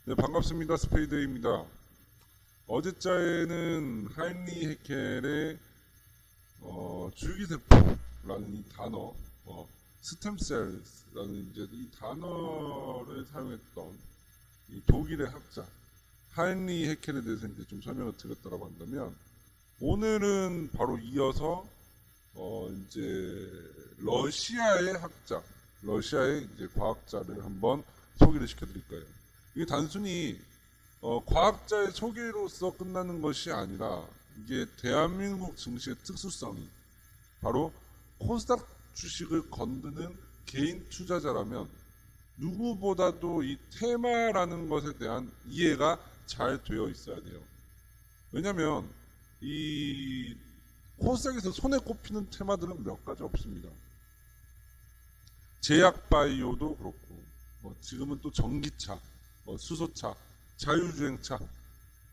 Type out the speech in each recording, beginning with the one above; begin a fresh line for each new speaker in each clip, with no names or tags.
네, 반갑습니다. 스페이드입니다. 어제자에는 하인리 헤켈의 줄기세포라는 이 단어, 스템셀라는 이제 이 단어를 사용했던 이 독일의 학자 하인리 헤켈에 대해서 이제 좀 설명을 드렸다고 한다면, 오늘은 바로 이어서 이제 러시아의 학자, 러시아의 이제 과학자를 한번 소개를 시켜드릴 거예요. 이게 단순히 과학자의 소개로서 끝나는 것이 아니라, 이게 대한민국 증시의 특수성이 바로 코스닥 주식을 건드는 개인 투자자라면 누구보다도 이 테마라는 것에 대한 이해가 잘 되어 있어야 돼요. 왜냐하면 이 코스닥에서 손에 꼽히는 테마들은 몇 가지 없습니다. 제약 바이오도 그렇고, 지금은 또 전기차, 수소차, 자율주행차,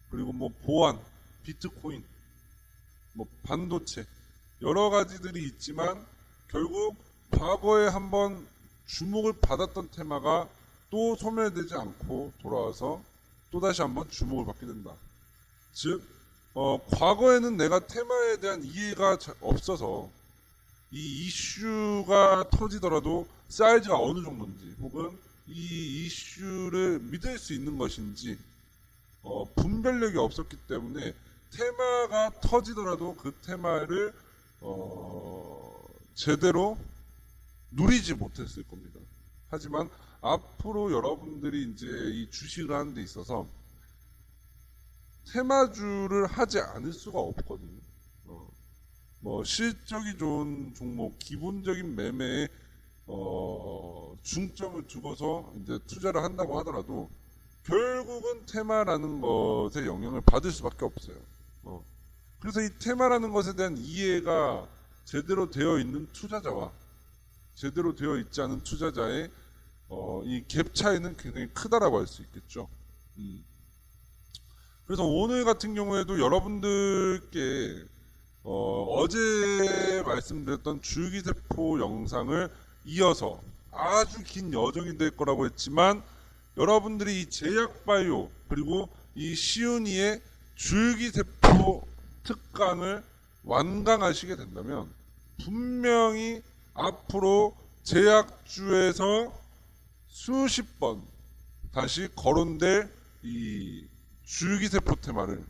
그리고 보안, 비트코인, 반도체, 여러 가지들이 있지만 결국 과거에 한번 주목을 받았던 테마가 또 소멸되지 않고 돌아와서 또다시 한번 주목을 받게 된다. 즉, 과거에는 내가 테마에 대한 이해가 없어서 이 이슈가 터지더라도 사이즈가 어느 정도인지, 혹은 이 이슈를 믿을 수 있는 것인지 분별력이 없었기 때문에 테마가 터지더라도 그 테마를 제대로 누리지 못했을 겁니다. 하지만 앞으로 여러분들이 이제 이 주식을 하는 데 있어서 테마주를 하지 않을 수가 없거든요. 실적이 좋은 종목, 기본적인 매매에 중점을 두고서 이제 투자를 한다고 하더라도 결국은 테마라는 것에 영향을 받을 수밖에 없어요. 그래서 이 테마라는 것에 대한 이해가 제대로 되어 있는 투자자와 제대로 되어 있지 않은 투자자의 이 갭 차이는 굉장히 크다라고 할 수 있겠죠. 그래서 오늘 같은 경우에도 여러분들께 어제 말씀드렸던 줄기세포 영상을 이어서 아주 긴 여정이 될 거라고 했지만, 여러분들이 이 제약바이오 그리고 이 시윤이의 줄기세포 특강을 완강하시게 된다면 분명히 앞으로 제약주에서 수십 번 다시 거론될 이 줄기세포 테마를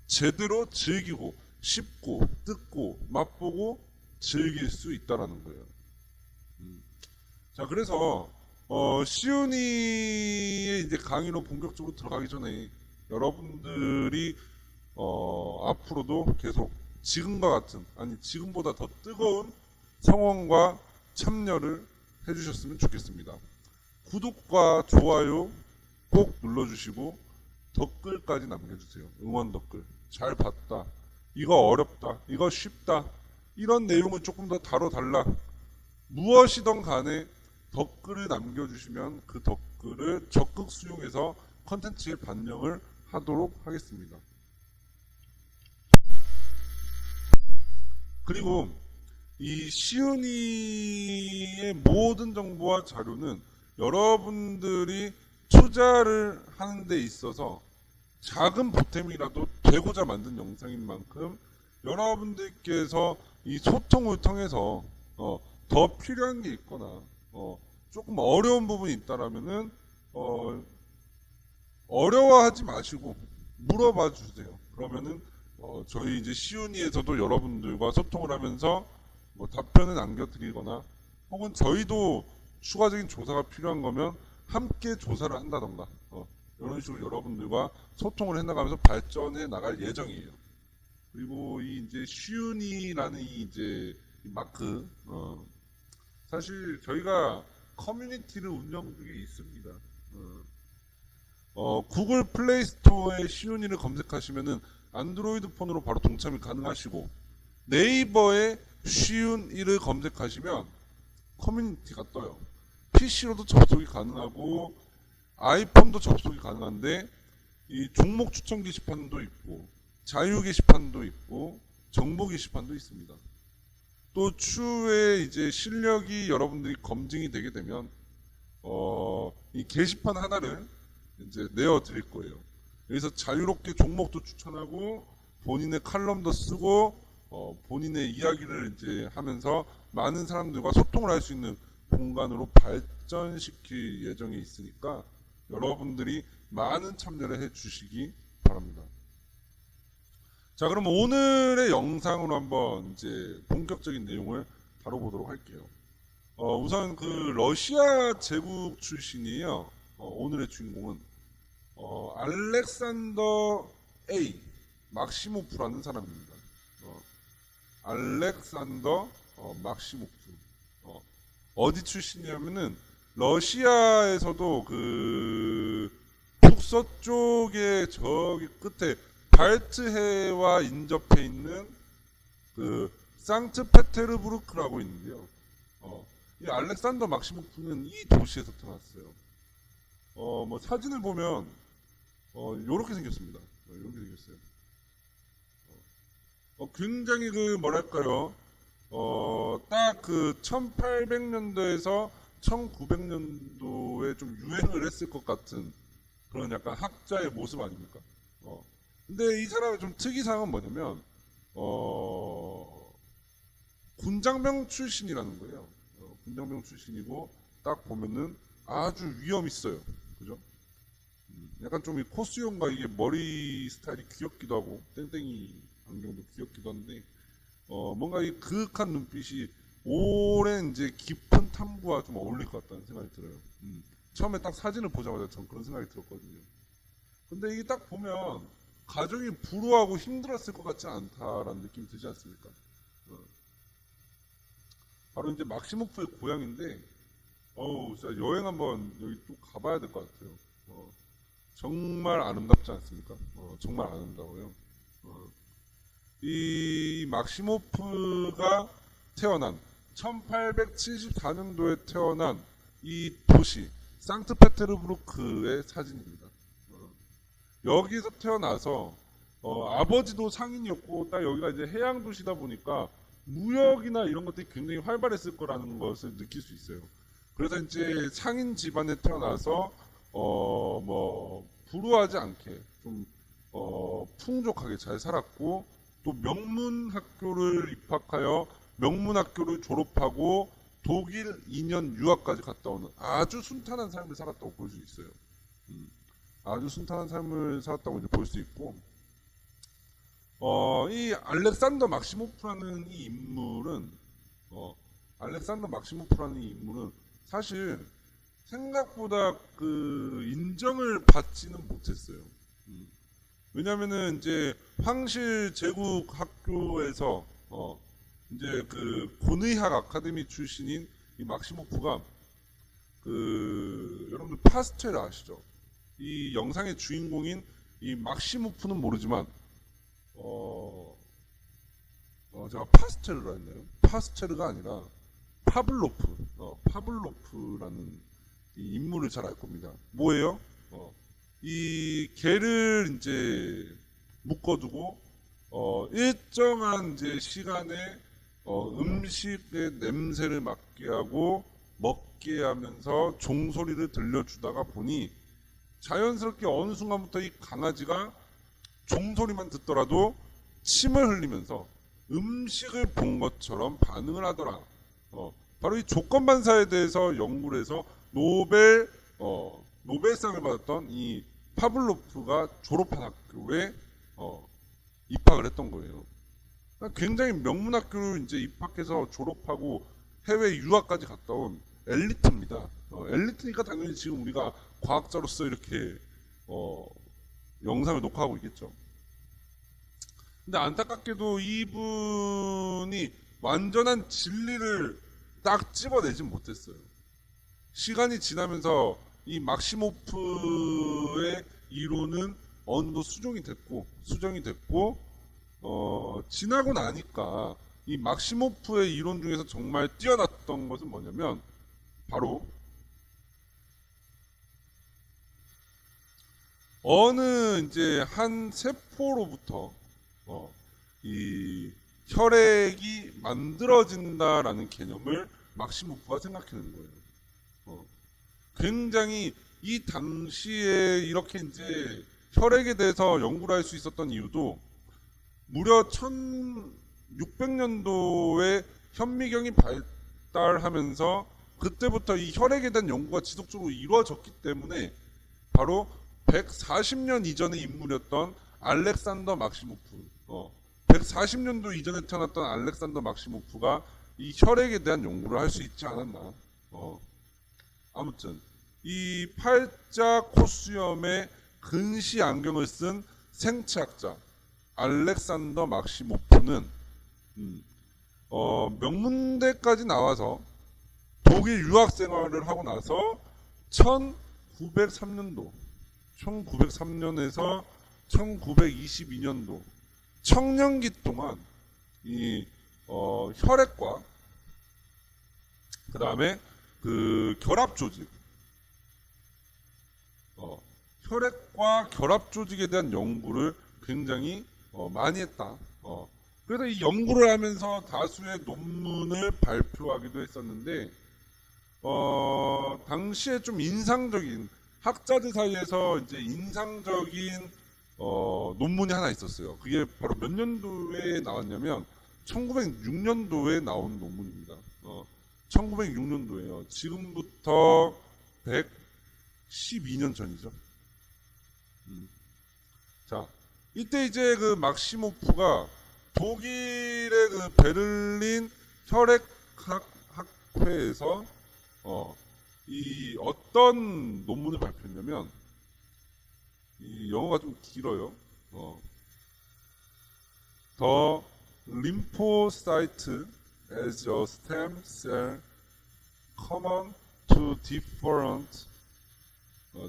제대로 즐기고 씹고 뜯고 맛보고 즐길 수 있다라는 거예요. 자, 그래서 시윤이의 이제 강의로 본격적으로 들어가기 전에 여러분들이 앞으로도 계속 지금과 같은, 아니 지금보다 더 뜨거운 성원과 참여를 해주셨으면 좋겠습니다. 구독과 좋아요 꼭 눌러주시고 댓글까지 남겨주세요. 응원 댓글. 잘 봤다, 이거 어렵다, 이거 쉽다, 이런 내용을 조금 더 다뤄달라, 무엇이든 간에 댓글을 남겨주시면 그 댓글을 적극 수용해서 컨텐츠에 반영을 하도록 하겠습니다. 그리고 이 시은이의 모든 정보와 자료는 여러분들이 투자를 하는 데 있어서 작은 보탬이라도 되고자 만든 영상인 만큼, 여러분들께서 이 소통을 통해서 더 필요한 게 있거나 조금 어려운 부분이 있다라면은 어려워하지 마시고 물어봐 주세요. 그러면은 저희 이제 시윤이에서도 여러분들과 소통을 하면서 답변을 남겨드리거나, 혹은 저희도 추가적인 조사가 필요한 거면 함께 조사를 한다던가, 이런 식으로 여러분들과 소통을 해나가면서 발전해 나갈 예정이에요. 그리고 이 이제 시윤이라는 이 이제 마크, 사실 저희가 커뮤니티를 운영 중에 있습니다. 구글 플레이 스토어에 시윤이를 검색하시면은 안드로이드 폰으로 바로 동참이 가능하시고, 네이버에 시윤이를 검색하시면 커뮤니티가 떠요. PC로도 접속이 가능하고 아이폰도 접속이 가능한데, 이 종목 추천 게시판도 있고 자유 게시판도 있고 정보 게시판도 있습니다. 또 추후에 이제 실력이 여러분들이 검증이 되게 되면 이 게시판 하나를 이제 내어 드릴 거예요. 여기서 자유롭게 종목도 추천하고 본인의 칼럼도 쓰고 본인의 이야기를 이제 하면서 많은 사람들과 소통을 할 수 있는 공간으로 발전시킬 예정에 있으니까 여러분들이 많은 참여를 해 주시기 바랍니다. 자, 그럼 오늘의 영상으로 한번 이제 본격적인 내용을 다뤄보도록 할게요. 우선 그 러시아 제국 출신이에요. 오늘의 주인공은 알렉산더 A 막시모프라는 사람입니다. 알렉산더 막시모프. 어디 출신이냐면은 러시아에서도 그 북서쪽의 저기 끝에 발트해와 인접해 있는 그 상트페테르부르크라고 있는데요. 이 알렉산더 막시모프는 이 도시에서 태어났어요. 뭐 사진을 보면 요렇게 생겼습니다. 이렇게 생겼어요. 굉장히 그 뭐랄까요? 딱 그 1800년도에서 1900년도에 좀 유행을 했을 것 같은 그런 약간 학자의 모습 아닙니까? 근데 이 사람의 좀 특이사항은 뭐냐면 군장병 출신이라는 거예요. 군장병 출신이고 딱 보면은 아주 위험 있어요. 그죠? 약간 좀 이 코스염과 이게 머리 스타일이 귀엽기도 하고 땡땡이 안경도 귀엽기도 한데 뭔가 이 그윽한 눈빛이 오랜 이제 깊은 탐구와 좀 어울릴 것 같다는 생각이 들어요. 처음에 딱 사진을 보자마자 전 그런 생각이 들었거든요. 근데 이게 딱 보면 가정이 불우하고 힘들었을 것 같지 않다라는 느낌이 들지 않습니까? 바로 이제 막시모프의 고향인데 진짜 여행 한번 여기 또 가봐야 될 것 같아요. 정말 아름답지 않습니까? 정말 아름다워요. 이 막시모프가 태어난 1874년도에 태어난 이 도시 상트페테르부르크의 사진입니다. 여기서 태어나서 아버지도 상인이었고 딱 여기가 이제 해양 도시다 보니까 무역이나 이런 것들이 굉장히 활발했을 거라는 것을 느낄 수 있어요. 그래서 이제 상인 집안에 태어나서 뭐 불우하지 않게 좀 풍족하게 잘 살았고 또 명문 학교를 입학하여 명문 학교를 졸업하고 독일 2년 유학까지 갔다 오는 아주 순탄한 삶을 살았다고 볼 수 있어요. 아주 순탄한 삶을 살았다고 이제 볼 수 있고, 이 알렉산더 막시모프라는 이 인물은, 알렉산더 막시모프라는 이 인물은 사실 생각보다 그 인정을 받지는 못했어요. 왜냐면은 이제 황실 제국 학교에서 이제 그 고의학 아카데미 출신인 이 막시모프가 그 여러분들 파스텔 아시죠? 이 영상의 주인공인 이 막시모프는 모르지만 제가 파스텔르라 했나요? 파스텔르가 아니라 파블로프라는 이 인물을 잘 알 겁니다. 뭐예요? 이 개를 이제 묶어두고 일정한 이제 시간에 음식의 냄새를 맡게 하고 먹게 하면서 종소리를 들려주다가 보니 자연스럽게 어느 순간부터 이 강아지가 종소리만 듣더라도 침을 흘리면서 음식을 본 것처럼 반응을 하더라. 바로 이 조건반사에 대해서 연구를 해서 노벨상을 받았던 이 파블로프가 졸업한 학교에 입학을 했던 거예요. 그러니까 굉장히 명문 학교를 이제 입학해서 졸업하고 해외 유학까지 갔다 온 엘리트입니다. 엘리트니까 당연히 지금 우리가 과학자로서 이렇게 영상을 녹화하고 있겠죠. 근데 안타깝게도 이분이 완전한 진리를 딱 집어내진 못했어요. 시간이 지나면서 이 막시모프의 이론은 어느 정도 수정이 됐고 지나고 나니까 이 막시모프의 이론 중에서 정말 뛰어났던 것은 뭐냐면 바로 어느 이제 한 세포로부터 이 혈액이 만들어진다라는 개념을 막시모프가 생각해낸 거예요. 굉장히 이 당시에 이렇게 이제 혈액에 대해서 연구를 할 수 있었던 이유도 무려 1600년도에 현미경이 발달하면서 그때부터 이 혈액에 대한 연구가 지속적으로 이루어졌기 때문에 바로 140년 이전의 인물이었던 알렉산더 막시모프, 140년도 이전에 태어났던 알렉산더 막시모프가 이 혈액에 대한 연구를 할 수 있지 않았나. 아무튼 이 팔자 코수염의 근시 안경을 쓴 생체학자 알렉산더 막시모프는 명문대까지 나와서 독일 유학 생활을 하고 나서 1903년에서 1922년도 청년기 동안 이 혈액과 그 다음에 그 결합 조직, 혈액과 결합 조직에 대한 연구를 굉장히 많이 했다. 그래서 이 연구를 하면서 다수의 논문을 발표하기도 했었는데, 당시에 좀 인상적인 학자들 사이에서 이제 인상적인 논문이 하나 있었어요. 그게 바로 몇 년도에 나왔냐면 1906년도에 나온 논문입니다. 1906년도에요. 지금부터 112년 전이죠. 자, 이때 이제 그 막시모프가 독일의 그 베를린 혈액학회에서 이 어떤 논문을 발표했냐면, 이 영어가 좀 길어요. The lymphocyte as a stem cell common to different,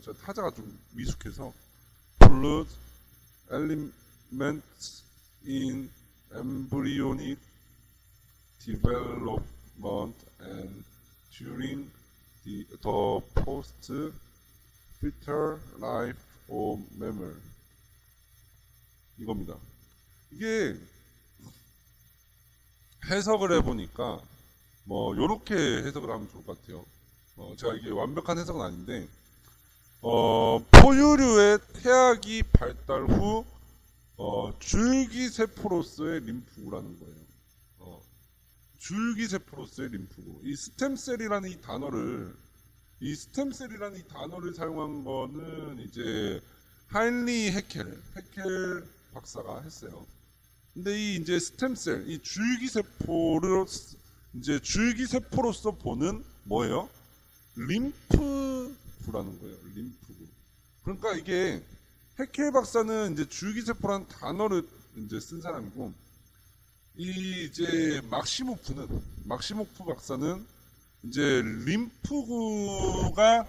저 타자가 좀 미숙해서 blood elements in embryonic development and during the post-fetal life of mammal. 이겁니다. 이게 해석을 해보니까 뭐 요렇게 해석을 하면 좋을 것 같아요. 제가 이게 완벽한 해석은 아닌데, 포유류의 태아기 발달 후 줄기세포로서의 림프구라는 거예요. 줄기세포로서의 림프구. 이 스템셀이라는 이 단어를 사용한 거는 이제 하인리 헤켈 박사가 했어요. 근데 이 이제 스템셀, 이 줄기세포로서 보는 뭐예요? 림프구라는 거예요. 림프구. 그러니까 이게 헤켈 박사는 이제 줄기세포라는 단어를 이제 쓴 사람이고, 이 이제 막시모프 박사는 이제 림프구가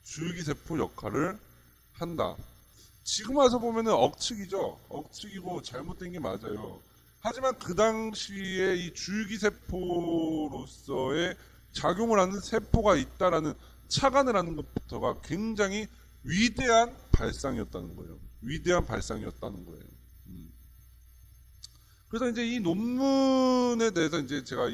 줄기세포 역할을 한다. 지금 와서 보면은 억측이고 잘못된 게 맞아요. 하지만 그 당시에 이 줄기세포로서의 작용을 하는 세포가 있다라는 착안을 하는 것부터가 굉장히 위대한 발상이었다는 거예요. 그래서 이제 이 논문에 대해서 이제 제가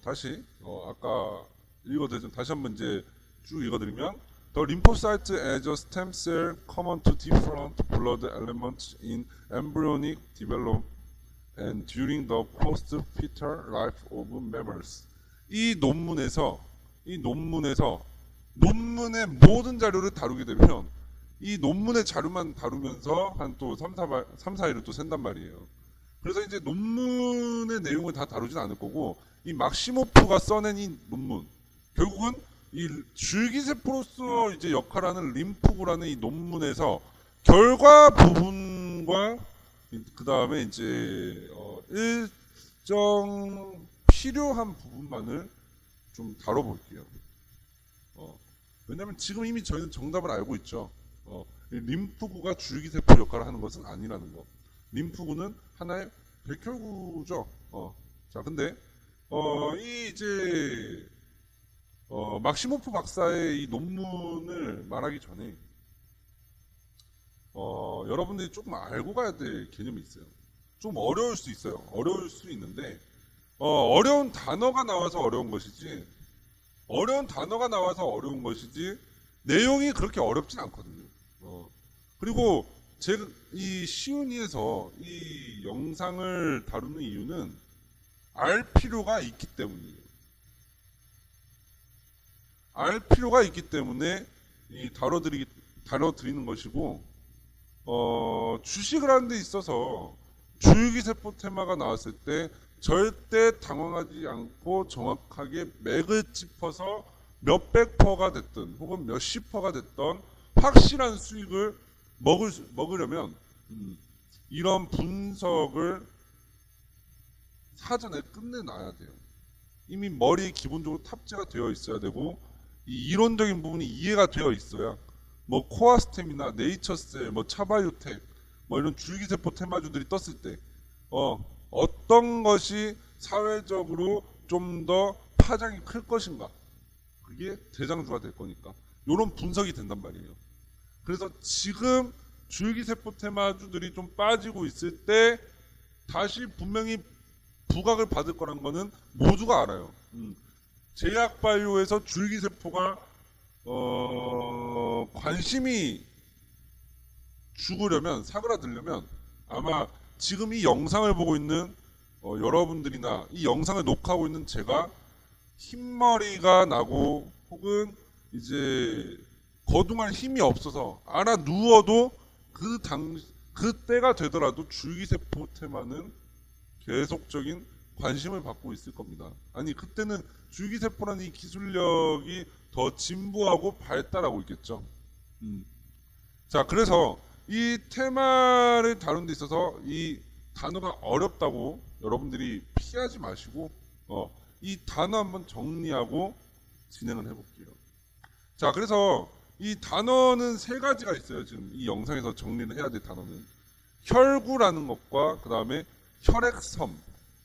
다시 아까 읽어드린 다시 한번 이제 쭉 읽어드리면, The lymphocyte as a stem cell common to different blood elements in embryonic development and during the post-fetal life of mammals. 이 논문의 모든 자료를 다루게 되면 이 논문의 자료만 다루면서 한 또 3, 4일을 또 샌단 말이에요. 그래서 이제 논문의 내용을 다 다루진 않을 거고, 이 막시모프가 써낸 이 논문, 결국은 이 줄기세포로서 이제 역할하는 림프구라는 이 논문에서 결과 부분과 그 다음에 이제 일정 필요한 부분만을 좀 다뤄볼게요. 왜냐면 지금 이미 저희는 정답을 알고 있죠. 림프구가 줄기세포 역할을 하는 것은 아니라는 거. 림프구는 하나의 백혈구죠. 자, 근데 이 이제 막시모프 박사의 이 논문을 말하기 전에 여러분들이 조금 알고 가야 될 개념이 있어요. 좀 어려울 수 있어요. 어려울 수 있는데 어려운 단어가 나와서 어려운 것이지 어려운 단어가 나와서 어려운 것이지 내용이 그렇게 어렵진 않거든요. 그리고 제가 이 시윤이에서 이 영상을 다루는 이유는 알 필요가 있기 때문이에요. 알 필요가 있기 때문에 이 다뤄드리는 것이고, 주식을 하는 데 있어서 줄기세포 테마가 나왔을 때 절대 당황하지 않고 정확하게 맥을 짚어서 몇백 퍼가 됐든 혹은 몇십 퍼가 됐던 확실한 수익을 먹으려면 이런 분석을 사전에 끝내놔야 돼요. 이미 머리에 기본적으로 탑재가 되어 있어야 되고 이 이론적인 부분이 이해가 되어 있어야 뭐 코아스템이나 네이처셀, 뭐 차바이오텍, 뭐 이런 줄기세포 테마주들이 떴을 때 어떤 것이 사회적으로 좀 더 파장이 클 것인가, 그게 대장주가 될 거니까 이런 분석이 된단 말이에요. 그래서 지금 줄기세포 테마주들이 좀 빠지고 있을 때 다시 분명히 부각을 받을 거란 거는 모두가 알아요. 제약바이오에서 줄기세포가 관심이 죽으려면, 사그라들려면 아마 지금 이 영상을 보고 있는 여러분들이나 이 영상을 녹화하고 있는 제가 흰머리가 나고 혹은 이제 거둥할 힘이 없어서 알아 누워도 그때가 되더라도 줄기세포 테마는 계속적인 관심을 받고 있을 겁니다. 아니, 그때는 줄기세포라는 이 기술력이 더 진보하고 발달하고 있겠죠. 자, 그래서 이 테마를 다룬 데 있어서 이 단어가 어렵다고 여러분들이 피하지 마시고 이 단어 한번 정리하고 진행을 해볼게요. 자, 그래서 이 단어는 세 가지가 있어요. 지금 이 영상에서 정리를 해야 될 단어는 혈구라는 것과 그 다음에 혈액섬,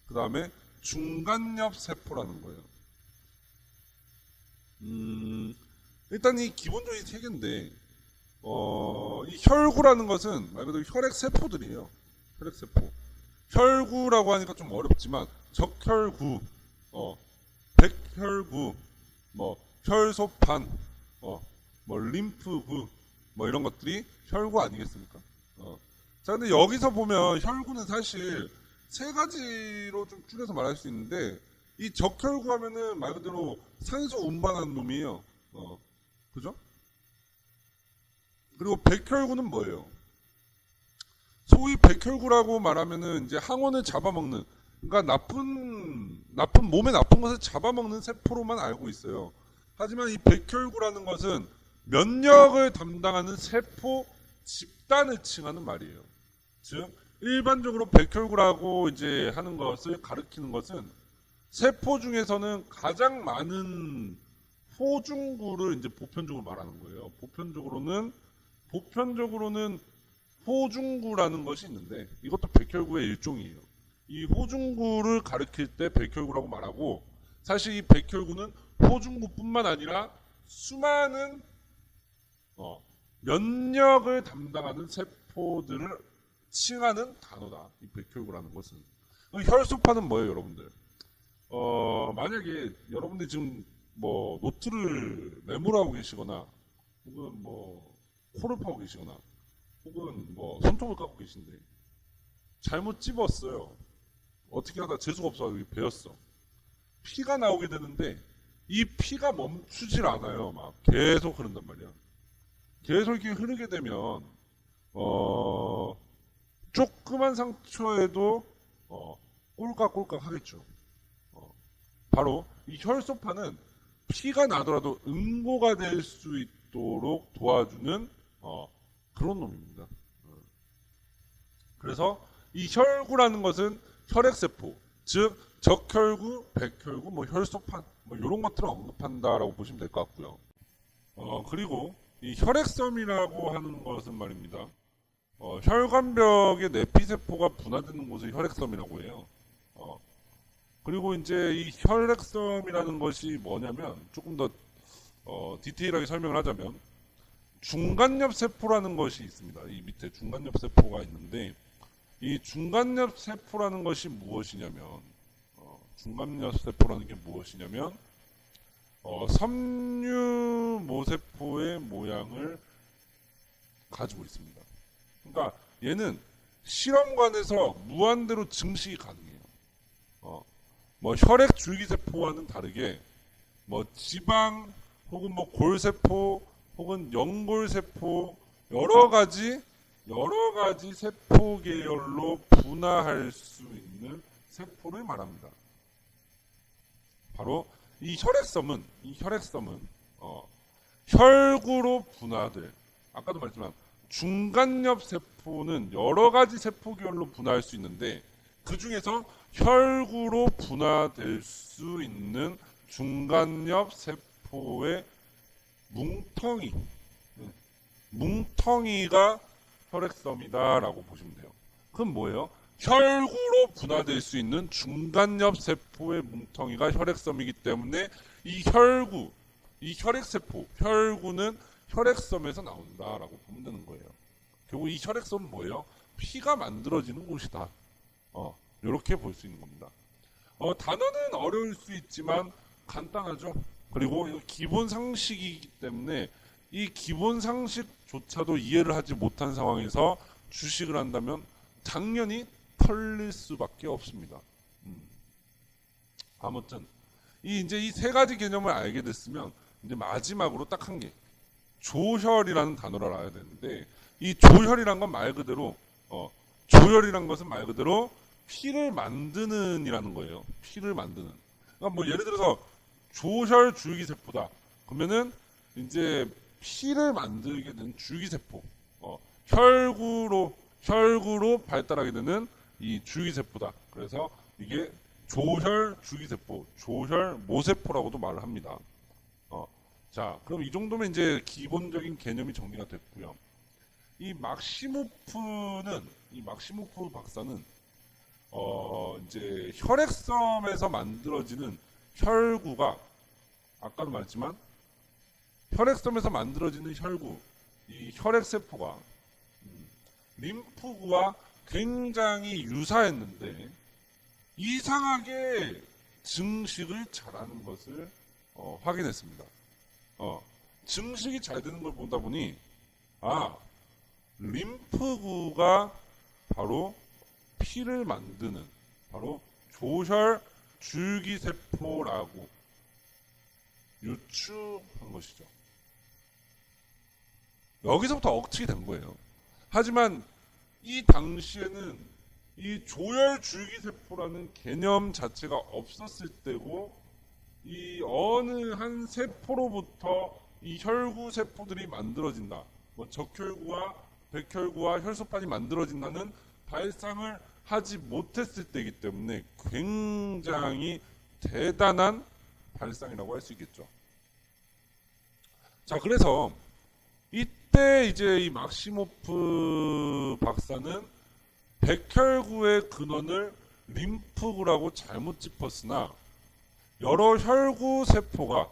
그 다음에 중간엽 세포라는 거예요. 일단 이 기본적인 세 개인데 이 혈구라는 것은 말 그대로 혈액 세포들이에요. 혈액 세포. 혈구라고 하니까 좀 어렵지만 적혈구, 백혈구, 뭐 혈소판, 뭐 림프구, 뭐 이런 것들이 혈구 아니겠습니까? 자, 근데 여기서 보면 혈구는 사실 세 가지로 좀 줄여서 말할 수 있는데 이 적혈구 하면은 말 그대로 산소 운반하는 놈이에요. 그죠? 그리고 백혈구는 뭐예요? 소위 백혈구라고 말하면은 이제 항원을 잡아먹는, 그러니까 몸에 나쁜 것을 잡아먹는 세포로만 알고 있어요. 하지만 이 백혈구라는 것은 면역을 담당하는 세포 집단을 칭하는 말이에요. 즉 일반적으로 백혈구라고 이제 하는 것을 가리키는 것은 세포 중에서는 가장 많은 호중구를 이제 보편적으로 말하는 거예요. 보편적으로는 호중구라는 것이 있는데 이것도 백혈구의 일종이에요. 이 호중구를 가리킬 때 백혈구라고 말하고, 사실 이 백혈구는 호중구뿐만 아니라 수많은 면역을 담당하는 세포들을 칭하는 단어다. 이 백혈구라는 것은. 혈소판은 뭐예요, 여러분들? 만약에 여러분들 지금 뭐 노트를 메모하고 계시거나 혹은 뭐 코를 파고 계시거나 혹은 뭐 손톱을 깎고 계신데 잘못 찝었어요. 어떻게 하다 재수가 없어서 베었어. 피가 나오게 되는데 이 피가 멈추질 않아요. 막 계속 흐른단 말이야. 계속 이렇게 흐르게 되면 조그만 상처에도 꼴깍꼴깍 하겠죠. 바로 이 혈소판은 피가 나더라도 응고가 될 수 있도록 도와주는 그런 놈입니다. 그래서 이 혈구라는 것은 혈액세포, 즉 적혈구, 백혈구, 뭐 혈소판, 뭐 이런 것들을 언급한다라고 보시면 될 것 같고요. 그리고 이 혈액섬이라고 하는 것은 말입니다. 혈관벽에 내피세포가 분화되는 곳을 혈액섬이라고 해요. 그리고 이제 이 혈액섬이라는 것이 뭐냐면 조금 더 디테일하게 설명을 하자면 중간엽 세포라는 것이 있습니다. 이 밑에 중간엽 세포가 있는데 이 중간엽 세포라는 것이 무엇이냐면 중간엽 세포라는 게 무엇이냐면 섬유 모세포의 모양을 가지고 있습니다. 그러니까 얘는 실험관에서 무한대로 증식이 가능해요. 뭐 혈액 줄기세포와는 다르게 뭐 지방 혹은 뭐 골세포 혹은 연골세포 여러 가지 세포 계열로 분화할 수 있는 세포를 말합니다. 바로 이 혈액섬은 혈구로 분화될, 아까도 말했지만 중간엽 세포는 여러 가지 세포 계열로 분화할 수 있는데 그 중에서 혈구로 분화될 수 있는 중간엽 세포의 뭉텅이가 혈액섬이다라고 보시면 돼요. 그럼 뭐예요? 혈구로 분화될 수 있는 중간엽 세포의 뭉텅이가 혈액섬이기 때문에 이 혈액세포, 혈구는 혈액섬에서 나온다라고 보면 되는 거예요. 결국 이 혈액섬은 뭐예요? 피가 만들어지는 곳이다. 이렇게 볼 수 있는 겁니다. 단어는 어려울 수 있지만 간단하죠. 그리고 기본 상식이기 때문에 이 기본 상식조차도 이해를 하지 못한 상황에서 주식을 한다면 당연히 털릴 수밖에 없습니다. 아무튼 이제 이 세 가지 개념을 알게 됐으면 이제 마지막으로 딱 한 개, 조혈이라는 단어를 알아야 되는데 이 조혈이란 건 말 그대로 조혈이란 것은 말 그대로 피를 만드는이라는 거예요. 피를 만드는. 그러니까 뭐 예를 들어서 조혈 줄기세포다. 그러면은 이제 피를 만들게 되는 줄기세포, 혈구로 발달하게 되는 이 줄기세포다. 그래서 이게 조혈 줄기세포, 조혈 모세포라고도 말을 합니다. 자, 그럼 이 정도면 이제 기본적인 개념이 정리가 됐고요. 이 막시모프 박사는 이제 혈액섬에서 만들어지는 혈구가 아까도 말했지만 혈액섬에서 만들어지는 혈구, 이 혈액세포가 림프구와 굉장히 유사했는데 이상하게 증식을 잘하는 것을 확인했습니다. 증식이 잘 되는 걸 보다 보니 림프구가 바로 피를 만드는 바로 조혈 줄기세포라고 유추한 것이죠. 여기서부터 억측이 된 거예요. 하지만 이 당시에는 이 조혈 줄기세포라는 개념 자체가 없었을 때고 이 어느 한 세포로부터 이 혈구 세포들이 만들어진다. 뭐 적혈구와 백혈구와 혈소판이 만들어진다는 발상을 하지 못했을 때이기 때문에 굉장히 대단한 발상이라고 할 수 있겠죠. 자, 그래서 이때 이제 이 막시모프 박사는 백혈구의 근원을 림프구라고 잘못 짚었으나 여러 혈구 세포가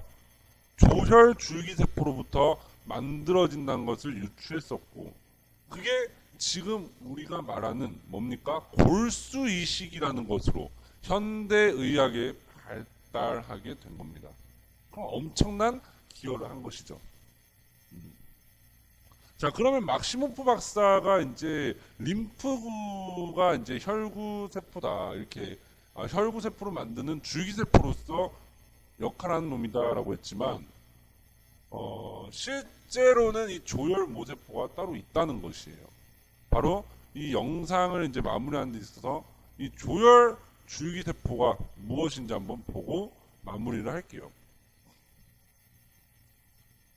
조혈 줄기세포로부터 만들어진다는 것을 유추했었고 그게 지금 우리가 말하는 뭡니까? 골수이식이라는 것으로 현대의학에 발달하게 된 겁니다. 그럼 엄청난 기여를 한 것이죠. 자, 그러면 막시모프 박사가 이제 림프구가 이제 혈구 세포다 이렇게 혈구 세포로 만드는 줄기세포로서 역할하는 놈이다라고 했지만 실제로는 이 조혈 모세포가 따로 있다는 것이에요. 바로 이 영상을 이제 마무리하는 데 있어서 이 조혈 줄기세포가 무엇인지 한번 보고 마무리를 할게요.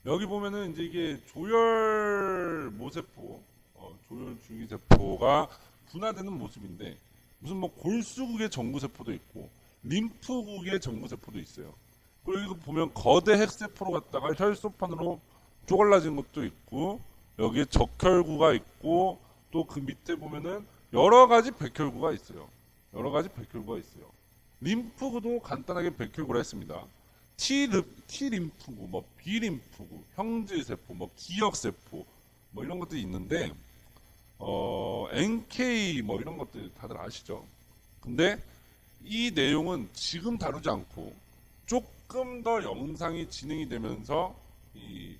여기 보면은 이제 이게 조혈 모세포, 조혈 줄기세포가 분화되는 모습인데 무슨 뭐 골수국의 정구세포도 있고 림프국의 정구세포도 있어요. 그리고 이거 보면 거대 핵세포로 갖다가 혈소판으로 쪼갈라진 것도 있고 여기에 적혈구가 있고 또 그 밑에 보면은 여러 가지 백혈구가 있어요. 림프구도 간단하게 백혈구라 했습니다. T림프구, 뭐 B림프구, 형질세포, 뭐 기역세포, 뭐 이런 것들이 있는데, NK 뭐 이런 것들 다들 아시죠? 근데 이 내용은 지금 다루지 않고 조금 더 영상이 진행이 되면서 이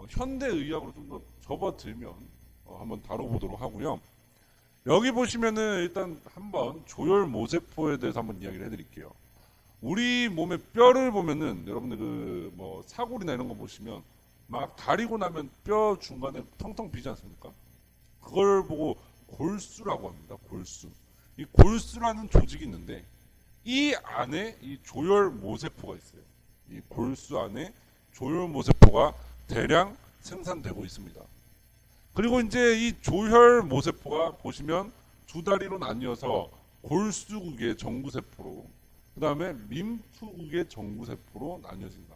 현대의학으로 좀 더 접어들면 한번 다뤄보도록 하고요. 여기 보시면은 일단 한번 조혈모세포에 대해서 한번 이야기를 해드릴게요. 우리 몸의 뼈를 보면은 여러분들 그 뭐 사골이나 이런 거 보시면 막 다리고 나면 뼈 중간에 텅텅 비지 않습니까? 그걸 보고 골수라고 합니다. 골수. 이 골수라는 조직이 있는데 이 안에 이 조혈모세포가 있어요. 이 골수 안에 조혈모세포가 대량 생산되고 있습니다. 그리고 이제 이 조혈모세포가 보시면 두 다리로 나뉘어서 골수국의 정구세포로, 그 다음에 림프국의 정구세포로 나뉘어진다.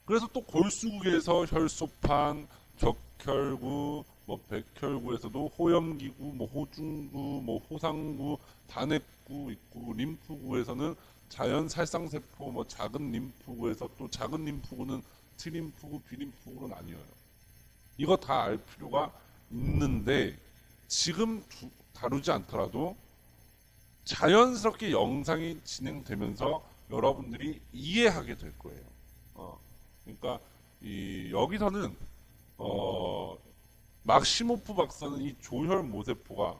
그래서 또 골수국에서 혈소판, 적혈구, 뭐 백혈구에서도 호염기구, 뭐 호중구, 뭐 호상구, 단핵구 있고, 림프구에서는 자연 살상세포, 뭐 작은 림프구에서 또 작은 림프구는 T림프구, B림프구로 나뉘어요. 이거 다 알 필요가 있는데 지금 다루지 않더라도 자연스럽게 영상이 진행되면서 여러분들이 이해하게 될 거예요. 그러니까 여기서는 막시모프 박사는 이 조혈모세포가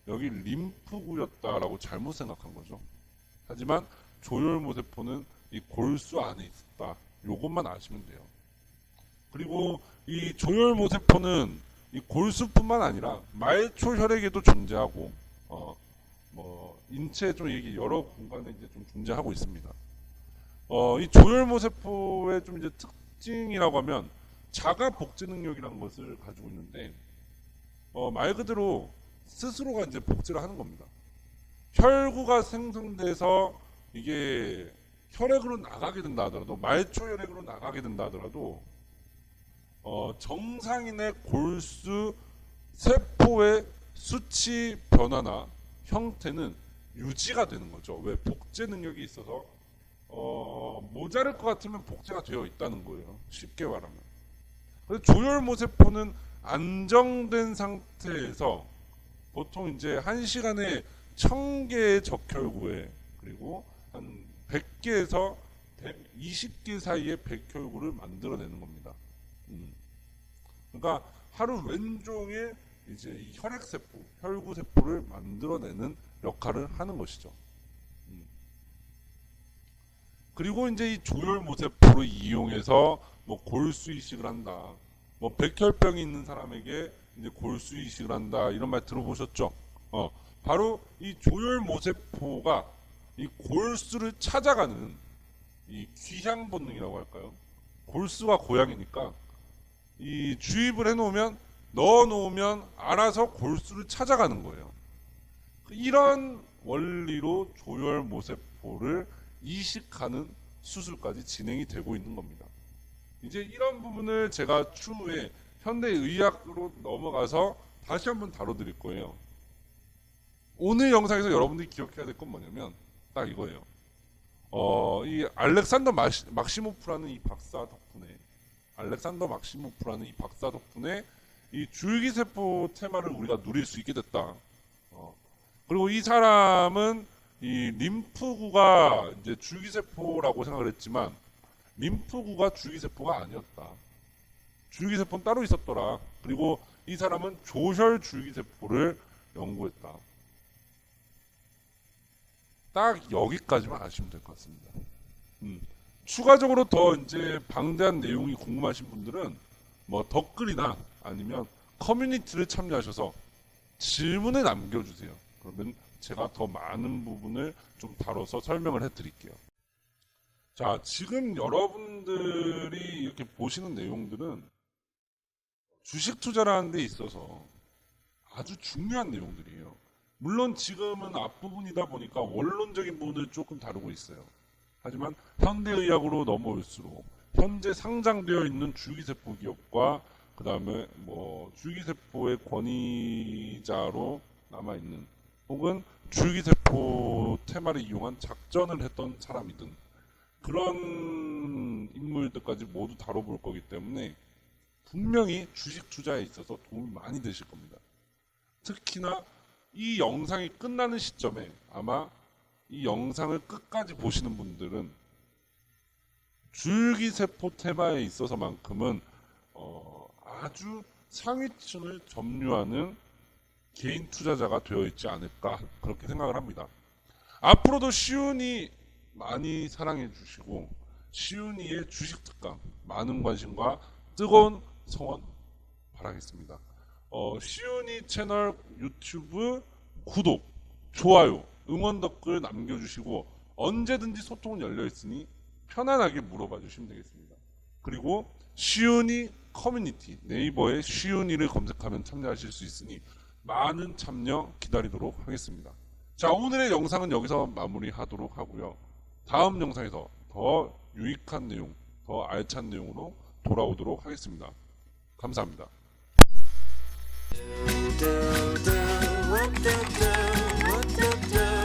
여기 림프구였다라고 잘못 생각한 거죠. 하지만 조혈모세포는 이 골수 안에 있었다. 요것만 아시면 돼요. 그리고 이 조혈모세포는 이 골수뿐만 아니라 말초 혈액에도 존재하고 뭐 인체 좀 이게 여러 공간에 이제 좀 존재하고 있습니다. 이 조혈모세포의 좀 이제 특징이라고 하면 자가 복제 능력이라는 것을 가지고 있는데 말 그대로 스스로가 이제 복제를 하는 겁니다. 혈구가 생성돼서 이게 혈액으로 나가게 된다 하더라도 말초 혈액으로 나가게 된다 하더라도 정상인의 골수 세포의 수치 변화나 형태는 유지가 되는 거죠. 왜? 복제 능력이 있어서 모자랄 것 같으면 복제가 되어 있다는 거예요. 쉽게 말하면. 그래서 조혈모세포는 안정된 상태에서 보통 이제 1시간에 1000개의 적혈구에 그리고 한 100개에서 120개 사이의 백혈구를 만들어내는 겁니다. 그러니까 하루 왼종일 이제 이 혈액세포, 혈구세포를 만들어내는 역할을 하는 것이죠. 그리고 이제 이 조혈모세포를 이용해서 뭐 골수 이식을 한다. 뭐 백혈병이 있는 사람에게 이제 골수 이식을 한다. 이런 말 들어보셨죠? 바로 이 조혈모세포가 이 골수를 찾아가는 이 귀향 본능이라고 할까요? 골수가 고향이니까 이 주입을 해놓으면 넣어놓으면 알아서 골수를 찾아가는 거예요. 이런 원리로 조혈모세포를 이식하는 수술까지 진행이 되고 있는 겁니다. 이제 이런 부분을 제가 추후에 현대의학으로 넘어가서 다시 한번 다뤄드릴 거예요. 오늘 영상에서 여러분들이 기억해야 될 건 뭐냐면 딱 이거예요. 이 알렉산더 막시모프라는 이 박사 덕분에 이 줄기세포 테마를 우리가 누릴 수 있게 됐다. 그리고 이 사람은 이 림프구가 이제 줄기세포라고 생각을 했지만 림프구가 줄기세포가 아니었다. 줄기세포는 따로 있었더라. 그리고 이 사람은 조혈 줄기세포를 연구했다. 딱 여기까지만 아시면 될 것 같습니다. 추가적으로 더 이제 방대한 내용이 궁금하신 분들은 뭐 댓글이나 아니면 커뮤니티를 참여하셔서 질문을 남겨주세요. 그러면 제가 더 많은 부분을 좀 다뤄서 설명을 해드릴게요. 자, 지금 여러분들이 이렇게 보시는 내용들은 주식 투자라는 데 있어서 아주 중요한 내용들이에요. 물론 지금은 앞부분이다 보니까 원론적인 부분을 조금 다루고 있어요. 하지만 현대의학으로 넘어올수록 현재 상장되어 있는 줄기세포 기업과 그 다음에 뭐 줄기세포의 권위자로 남아있는 혹은 줄기세포 테마를 이용한 작전을 했던 사람이든 그런 인물들까지 모두 다뤄볼 거기 때문에 분명히 주식 투자에 있어서 도움이 많이 되실 겁니다. 특히나 이 영상이 끝나는 시점에 아마 이 영상을 끝까지 보시는 분들은 줄기세포 테마에 있어서만큼은 아주 상위층을 점유하는 개인 투자자가 되어 있지 않을까 그렇게 생각을 합니다. 앞으로도 시윤이 많이 사랑해 주시고 시윤이의 주식 특강 많은 관심과 뜨거운 성원 바라겠습니다. 시윤이 채널 유튜브 구독, 좋아요, 응원 댓글 남겨주시고 언제든지 소통은 열려 있으니 편안하게 물어봐 주시면 되겠습니다. 그리고 시윤이 커뮤니티 네이버에 시윤이를 검색하면 참여하실 수 있으니 많은 참여 기다리도록 하겠습니다. 자, 오늘의 영상은 여기서 마무리하도록 하고요. 다음 영상에서 더 유익한 내용, 더 알찬 내용으로 돌아오도록 하겠습니다. 감사합니다.
do, do, what do, do, what do, do.